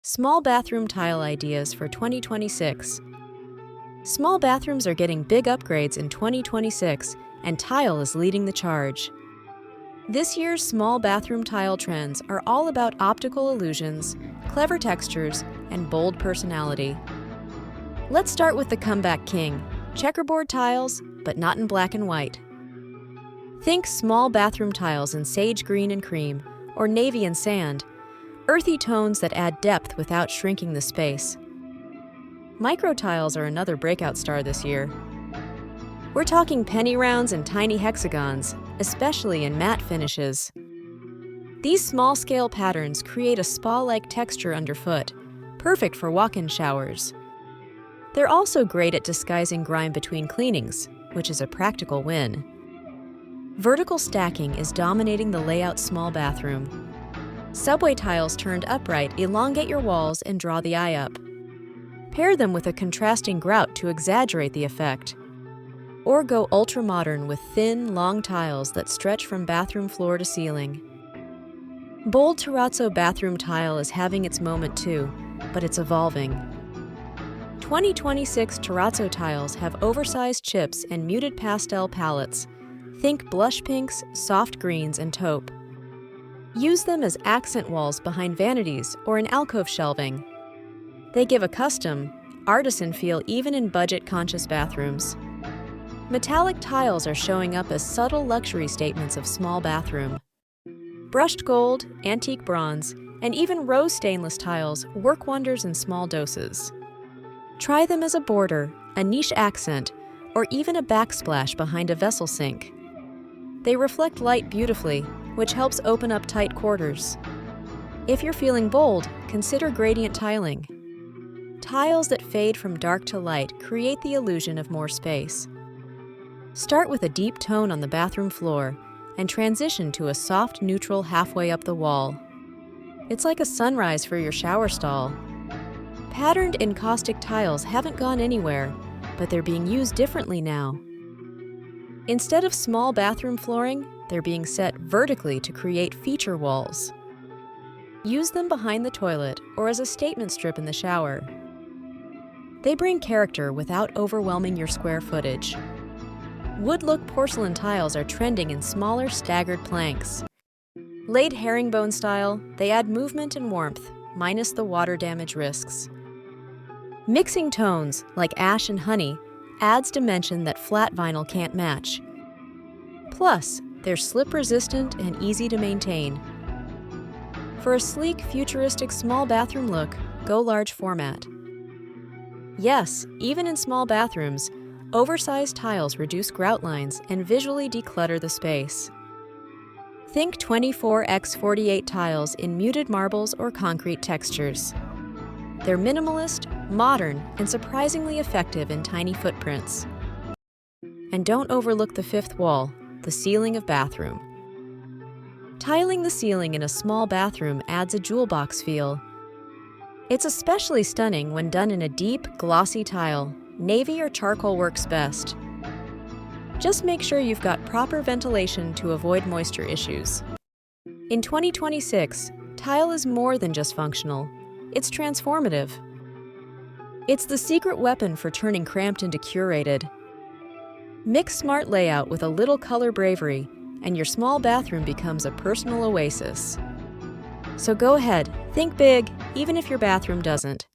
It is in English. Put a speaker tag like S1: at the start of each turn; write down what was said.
S1: Small bathroom tile ideas for 2026. Small bathrooms are getting big upgrades in 2026, and tile is leading the charge. This year's small bathroom tile trends are all about optical illusions, clever textures, and bold personality. Let's start with the comeback king, checkerboard tiles, but not in black and white. Think small bathroom tiles in sage green and cream, or navy and sand, earthy tones that add depth without shrinking the space. Micro tiles are another breakout star this year. We're talking penny rounds and tiny hexagons, especially in matte finishes. These small-scale patterns create a spa-like texture underfoot, perfect for walk-in showers. They're also great at disguising grime between cleanings, which is a practical win. Vertical stacking is dominating the layout small bathroom. Subway tiles turned upright elongate your walls and draw the eye up. Pair them with a contrasting grout to exaggerate the effect. Or go ultra-modern with thin, long tiles that stretch from bathroom floor to ceiling. Bold terrazzo bathroom tile is having its moment too, but it's evolving. 2026 terrazzo tiles have oversized chips and muted pastel palettes. Think blush pinks, soft greens, and taupe. Use them as accent walls behind vanities or in alcove shelving. They give a custom, artisan feel even in budget-conscious bathrooms. Metallic tiles are showing up as subtle luxury statements of small bathroom. Brushed gold, antique bronze, and even rose stainless tiles work wonders in small doses. Try them as a border, a niche accent, or even a backsplash behind a vessel sink. They reflect light beautifully, which helps open up tight quarters. If you're feeling bold, consider gradient tiling. Tiles that fade from dark to light create the illusion of more space. Start with a deep tone on the bathroom floor and transition to a soft neutral halfway up the wall. It's like a sunrise for your shower stall. Patterned encaustic tiles haven't gone anywhere, but they're being used differently now. Instead of small bathroom flooring, they're being set vertically to create feature walls. Use them behind the toilet or as a statement strip in the shower. They bring character without overwhelming your square footage. Wood-look porcelain tiles are trending in smaller, staggered planks. Laid herringbone style, they add movement and warmth, minus the water damage risks. Mixing tones, like ash and honey, adds dimension that flat vinyl can't match. Plus, they're slip-resistant and easy to maintain. For a sleek, futuristic small bathroom look, go large format. Yes, even in small bathrooms, oversized tiles reduce grout lines and visually declutter the space. Think 24x48 tiles in muted marbles or concrete textures. They're minimalist, modern, and surprisingly effective in tiny footprints. And don't overlook the fifth wall, the ceiling of bathroom. Tiling the ceiling in a small bathroom adds a jewel box feel. It's especially stunning when done in a deep, glossy tile. Navy or charcoal works best. Just make sure you've got proper ventilation to avoid moisture issues. In 2026, tile is more than just functional. It's transformative. It's the secret weapon for turning cramped into curated. Mix smart layout with a little color bravery, and your small bathroom becomes a personal oasis. So go ahead, think big, even if your bathroom doesn't.